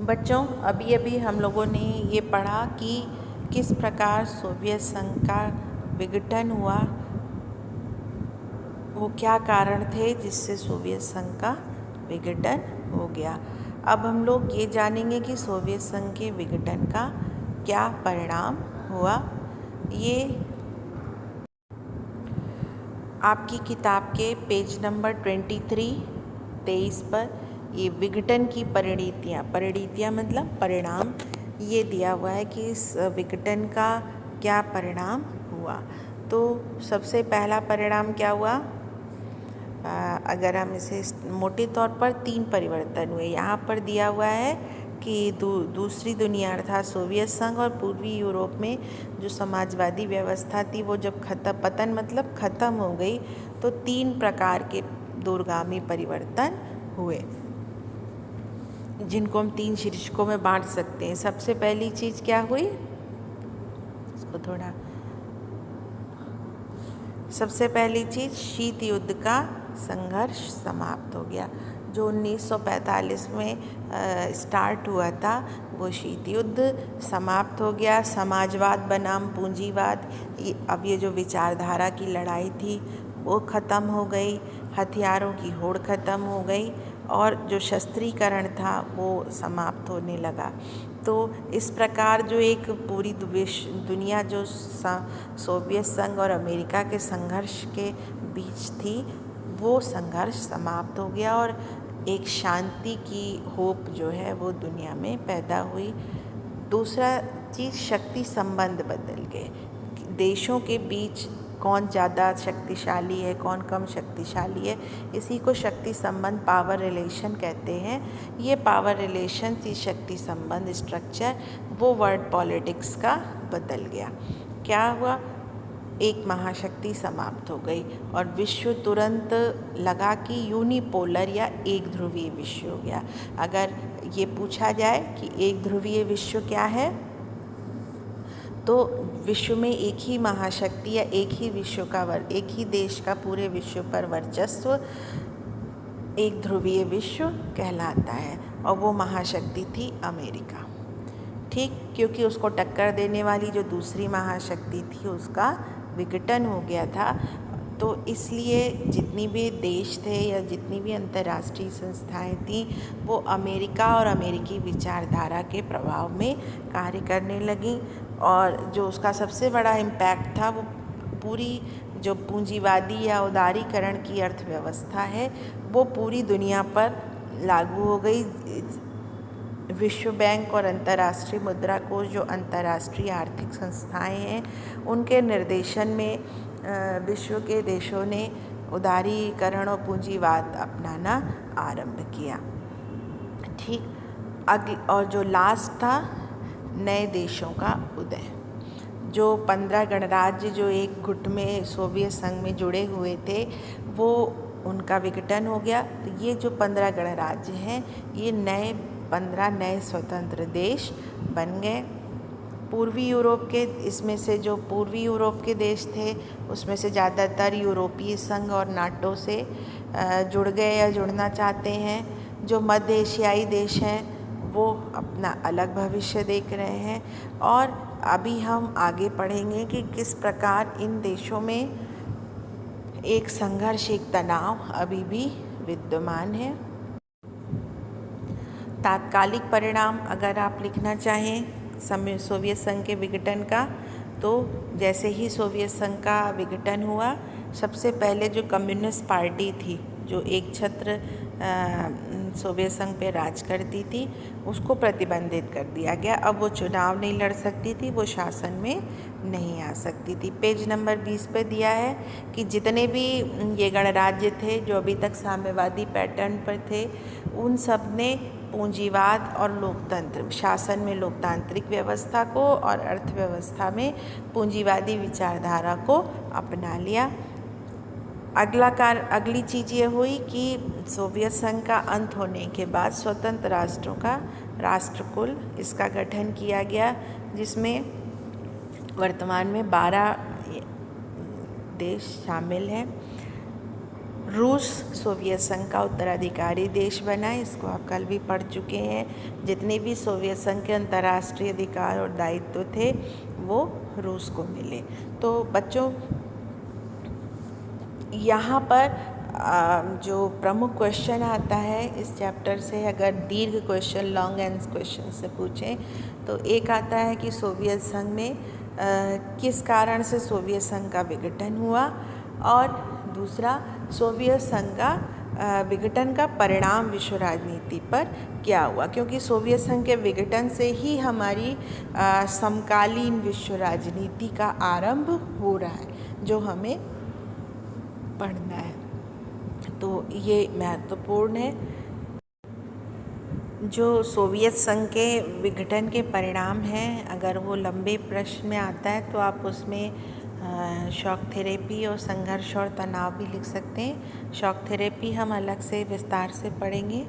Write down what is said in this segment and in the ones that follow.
बच्चों, अभी अभी हम लोगों ने ये पढ़ा कि किस प्रकार सोवियत संघ का विघटन हुआ, वो क्या कारण थे जिससे सोवियत संघ का विघटन हो गया। अब हम लोग ये जानेंगे कि सोवियत संघ के विघटन का क्या परिणाम हुआ। ये आपकी किताब के पेज नंबर 23 पर ये विघटन की परिणतियाँ मतलब परिणाम ये दिया हुआ है कि इस विघटन का क्या परिणाम हुआ। तो सबसे पहला परिणाम क्या हुआ, अगर हम इसे मोटे तौर पर 3 परिवर्तन हुए। यहाँ पर दिया हुआ है कि दूसरी दुनिया अर्थात सोवियत संघ और पूर्वी यूरोप में जो समाजवादी व्यवस्था थी वो जब पतन मतलब ख़त्म हो गई, तो 3 प्रकार के दूरगामी परिवर्तन हुए, जिनको हम 3 शीर्षकों में बांट सकते हैं। सबसे पहली चीज़ क्या हुई, सबसे पहली चीज़ शीत युद्ध का संघर्ष समाप्त हो गया। जो 1945 में स्टार्ट हुआ था वो शीत युद्ध समाप्त हो गया। समाजवाद बनाम पूंजीवाद, अब ये जो विचारधारा की लड़ाई थी वो ख़त्म हो गई, हथियारों की होड़ ख़त्म हो गई और जो शस्त्रीकरण था वो समाप्त होने लगा। तो इस प्रकार जो एक पूरी दुनिया जो सोवियत संघ और अमेरिका के संघर्ष के बीच थी, वो संघर्ष समाप्त हो गया और एक शांति की होप जो है वो दुनिया में पैदा हुई। दूसरा चीज़, शक्ति संबंध बदल गए। देशों के बीच कौन ज़्यादा शक्तिशाली है, कौन कम शक्तिशाली है, इसी को शक्ति संबंध, पावर रिलेशन कहते हैं। ये पावर रिलेशन, ये शक्ति संबंध स्ट्रक्चर, वो वर्ल्ड पॉलिटिक्स का बदल गया। क्या हुआ, एक महाशक्ति समाप्त हो गई और विश्व तुरंत लगा कि यूनिपोलर या एक ध्रुवीय विश्व हो गया। अगर ये पूछा जाए कि एक ध्रुवीय विश्व क्या है, तो विश्व में एक ही महाशक्ति या एक ही विश्व का एक ही देश का पूरे विश्व पर वर्चस्व एक ध्रुवीय विश्व कहलाता है और वो महाशक्ति थी अमेरिका। ठीक, क्योंकि उसको टक्कर देने वाली जो दूसरी महाशक्ति थी उसका विघटन हो गया था। तो इसलिए जितनी भी देश थे या जितनी भी अंतर्राष्ट्रीय संस्थाएं थीं, वो अमेरिका और अमेरिकी विचारधारा के प्रभाव में कार्य करने लगीं और जो उसका सबसे बड़ा इम्पैक्ट था वो पूरी जो पूंजीवादी या उदारीकरण की अर्थव्यवस्था है वो पूरी दुनिया पर लागू हो गई। विश्व बैंक और अंतर्राष्ट्रीय मुद्रा कोष, जो अंतर्राष्ट्रीय आर्थिक संस्थाएं हैं, उनके निर्देशन में विश्व के देशों ने उदारीकरण और पूंजीवाद अपनाना आरंभ किया। ठीक, और जो लास्ट था, नए देशों का उदय। जो 15 गणराज्य जो एक गुट में सोवियत संघ में जुड़े हुए थे, वो उनका विघटन हो गया। तो ये जो 15 गणराज्य हैं, ये 15 नए स्वतंत्र देश बन गए। पूर्वी यूरोप के, इसमें से जो पूर्वी यूरोप के देश थे उसमें से ज़्यादातर यूरोपीय संघ और नाटो से जुड़ गए या जुड़ना चाहते हैं। जो मध्य एशियाई देश हैं वो अपना अलग भविष्य देख रहे हैं। और अभी हम आगे पढ़ेंगे कि किस प्रकार इन देशों में एक संघर्ष, एक तनाव अभी भी विद्यमान है। तात्कालिक परिणाम अगर आप लिखना चाहें सोवियत संघ के विघटन का, तो जैसे ही सोवियत संघ का विघटन हुआ, सबसे पहले जो कम्युनिस्ट पार्टी थी जो एक छत्र सोवियत संघ पे राज करती थी, उसको प्रतिबंधित कर दिया गया। अब वो चुनाव नहीं लड़ सकती थी, वो शासन में नहीं आ सकती थी। पेज नंबर 20 पे दिया है कि जितने भी ये गणराज्य थे जो अभी तक साम्यवादी पैटर्न पर थे, उन सब ने पूंजीवाद और लोकतंत्र, शासन में लोकतांत्रिक व्यवस्था को और अर्थव्यवस्था में पूंजीवादी विचारधारा को अपना लिया। अगली चीज़ ये हुई कि सोवियत संघ का अंत होने के बाद स्वतंत्र राष्ट्रों का राष्ट्रकुल, इसका गठन किया गया, जिसमें वर्तमान में 12 देश शामिल हैं। रूस सोवियत संघ का उत्तराधिकारी देश बना। इसको आप कल भी पढ़ चुके हैं। जितने भी सोवियत संघ के अंतर्राष्ट्रीय अधिकार और दायित्व थे वो रूस को मिले। तो बच्चों, यहाँ पर जो प्रमुख क्वेश्चन आता है इस चैप्टर से, अगर दीर्घ क्वेश्चन, लॉन्ग आंसर क्वेश्चन से पूछें तो एक आता है कि सोवियत संघ में किस कारण से सोवियत संघ का विघटन हुआ, और दूसरा सोवियत संघ का विघटन का परिणाम विश्व राजनीति पर क्या हुआ, क्योंकि सोवियत संघ के विघटन से ही हमारी समकालीन विश्व राजनीति का आरंभ हो रहा है, जो हमें पढ़ना है। तो ये महत्वपूर्ण है। जो सोवियत संघ के विघटन के परिणाम हैं, अगर वो लंबे प्रश्न में आता है तो आप उसमें शॉक थेरेपी और संघर्ष और तनाव भी लिख सकते हैं। शॉक थेरेपी हम अलग से विस्तार से पढ़ेंगे।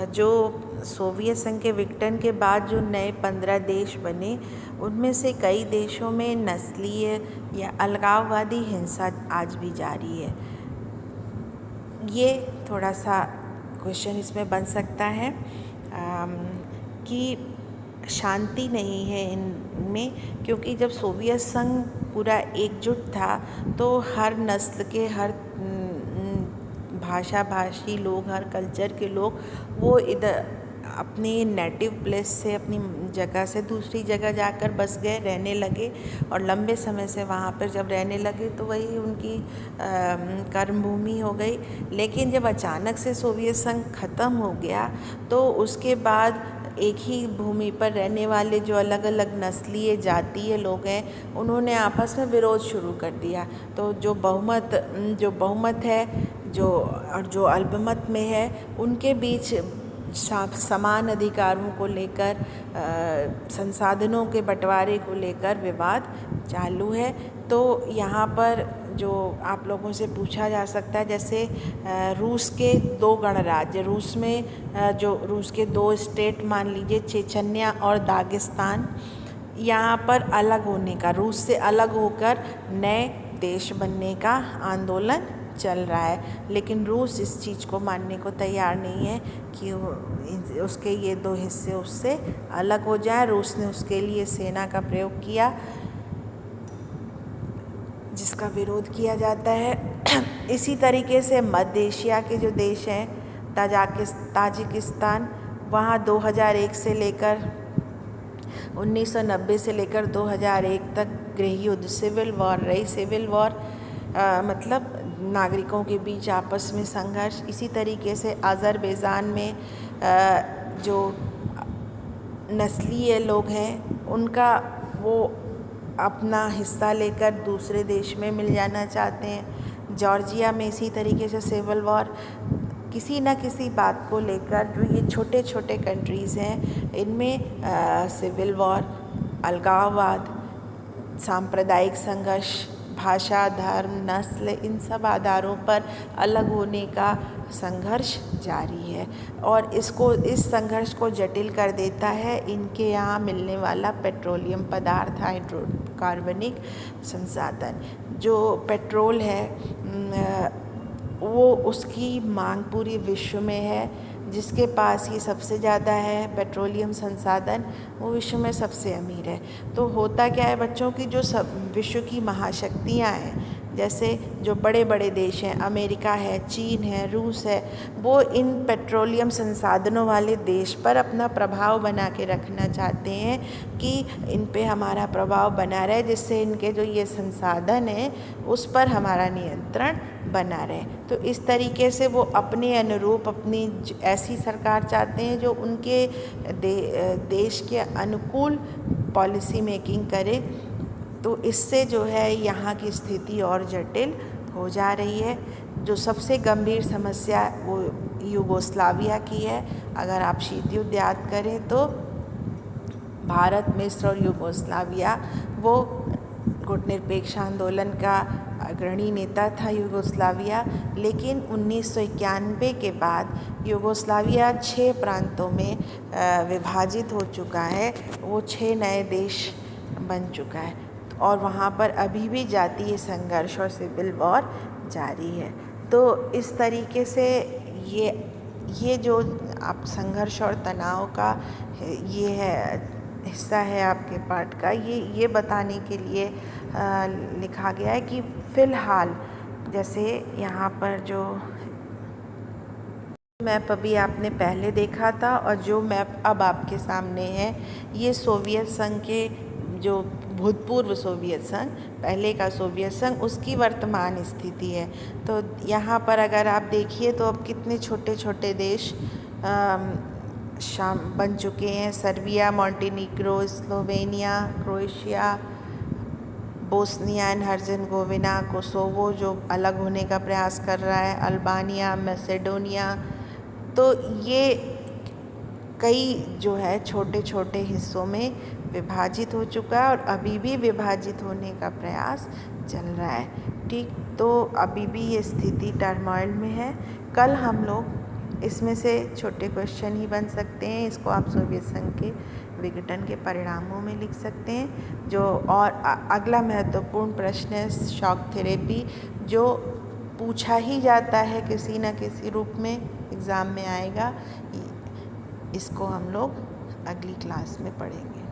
जो सोवियत संघ के विघटन के बाद जो नए 15 देश बने, उनमें से कई देशों में नस्लीय या अलगाववादी हिंसा आज भी जारी है। ये थोड़ा सा क्वेश्चन इसमें बन सकता है कि शांति नहीं है इनमें, क्योंकि जब सोवियत संघ पूरा एकजुट था तो हर नस्ल के, हर भाषा भाषी लोग, हर कल्चर के लोग वो इधर अपने नेटिव प्लेस से, अपनी जगह से दूसरी जगह जाकर बस गए, रहने लगे, और लंबे समय से वहाँ पर जब रहने लगे तो वही उनकी कर्मभूमि हो गई। लेकिन जब अचानक से सोवियत संघ ख़त्म हो गया तो उसके बाद एक ही भूमि पर रहने वाले जो अलग अलग नस्लीय जातीय लोग हैं, उन्होंने आपस में विरोध शुरू कर दिया। तो जो बहुमत है जो अल्पमत में है, उनके बीच समान अधिकारों को लेकर, संसाधनों के बंटवारे को लेकर विवाद चालू है। तो यहाँ पर जो आप लोगों से पूछा जा सकता है, जैसे रूस के 2 गणराज्य, रूस के 2 स्टेट मान लीजिए, चेचन्या और दागिस्तान, यहाँ पर अलग होने का, रूस से अलग होकर नए देश बनने का आंदोलन चल रहा है। लेकिन रूस इस चीज़ को मानने को तैयार नहीं है कि उसके ये 2 हिस्से उससे अलग हो जाए। रूस ने उसके लिए सेना का प्रयोग किया, जिसका विरोध किया जाता है। इसी तरीके से मध्य एशिया के जो देश हैं, ताजिकिस्तान, वहाँ 2001 से लेकर 1990 से लेकर 2001 तक गृह युद्ध, सिविल वॉर रही। सिविल वॉर मतलब नागरिकों के बीच आपस में संघर्ष। इसी तरीके से अज़रबैजान में जो नस्लीय लोग हैं, उनका वो अपना हिस्सा लेकर दूसरे देश में मिल जाना चाहते हैं। जॉर्जिया में इसी तरीके से सिविल वॉर, किसी न किसी बात को लेकर जो ये छोटे छोटे कंट्रीज़ हैं, इनमें सिविल वॉर, अलगाववाद, सांप्रदायिक संघर्ष, भाषा, धर्म, नस्ल, इन सब आधारों पर अलग होने का संघर्ष जारी है। और इस संघर्ष को जटिल कर देता है इनके यहाँ मिलने वाला पेट्रोलियम पदार्थ, हाइड्रोकार्बनिक संसाधन। जो पेट्रोल है वो उसकी मांग पूरी विश्व में है। जिसके पास ये सबसे ज़्यादा है पेट्रोलियम संसाधन, वो विश्व में सबसे अमीर है। तो होता क्या है बच्चों की, जो सब विश्व की महाशक्तियाँ हैं, जैसे जो बड़े बड़े देश हैं, अमेरिका है, चीन है, रूस है, वो इन पेट्रोलियम संसाधनों वाले देश पर अपना प्रभाव बना के रखना चाहते हैं कि इन पे हमारा प्रभाव बना रहे, जिससे इनके जो ये संसाधन हैं उस पर हमारा नियंत्रण बना रहे। तो इस तरीके से वो अपने अनुरूप अपनी ऐसी सरकार चाहते हैं जो उनके देश के अनुकूल पॉलिसी मेकिंग करे। तो इससे जो है यहाँ की स्थिति और जटिल हो जा रही है। जो सबसे गंभीर समस्या वो यूगोस्लाविया की है। अगर आप शीत युद्ध याद करें तो भारत, मिस्र और यूगोस्लाविया, वो गुटनिरपेक्ष आंदोलन का अग्रणी नेता था यूगोस्लाविया। लेकिन 1991 के बाद यूगोस्लाविया 6 प्रांतों में विभाजित हो चुका है। वो 6 नए देश बन चुका है और वहाँ पर अभी भी जातीय संघर्ष और सिविल वॉर जारी है। तो इस तरीके से ये जो आप संघर्ष और तनाव का ये है हिस्सा है आपके पाठ का, ये बताने के लिए लिखा गया है कि फ़िलहाल जैसे यहाँ पर जो मैप अभी आपने पहले देखा था और जो मैप अब आपके सामने है, ये सोवियत संघ के जो भूतपूर्व सोवियत संघ, पहले का सोवियत संघ, उसकी वर्तमान स्थिति है। तो यहाँ पर अगर आप देखिए तो अब कितने छोटे छोटे देश बन चुके हैं। Serbia, Montenegro, Slovenia, Croatia, Bosnia and Herzegovina, Kosovo जो अलग होने का प्रयास कर रहा है, अल्बानिया, मैसेडोनिया। तो ये कई जो है छोटे छोटे हिस्सों में विभाजित हो चुका है और अभी भी विभाजित होने का प्रयास चल रहा है। ठीक, तो अभी भी ये स्थिति टर्मोइल में है। कल हम लोग इसमें से छोटे क्वेश्चन ही बन सकते हैं, इसको आप सोवियत संघ के विघटन के परिणामों में लिख सकते हैं। जो और अगला महत्वपूर्ण प्रश्न है शॉक थेरेपी, जो पूछा ही जाता है किसी न किसी रूप में, एग्ज़ाम में आएगा। इसको हम लोग अगली क्लास में पढ़ेंगे।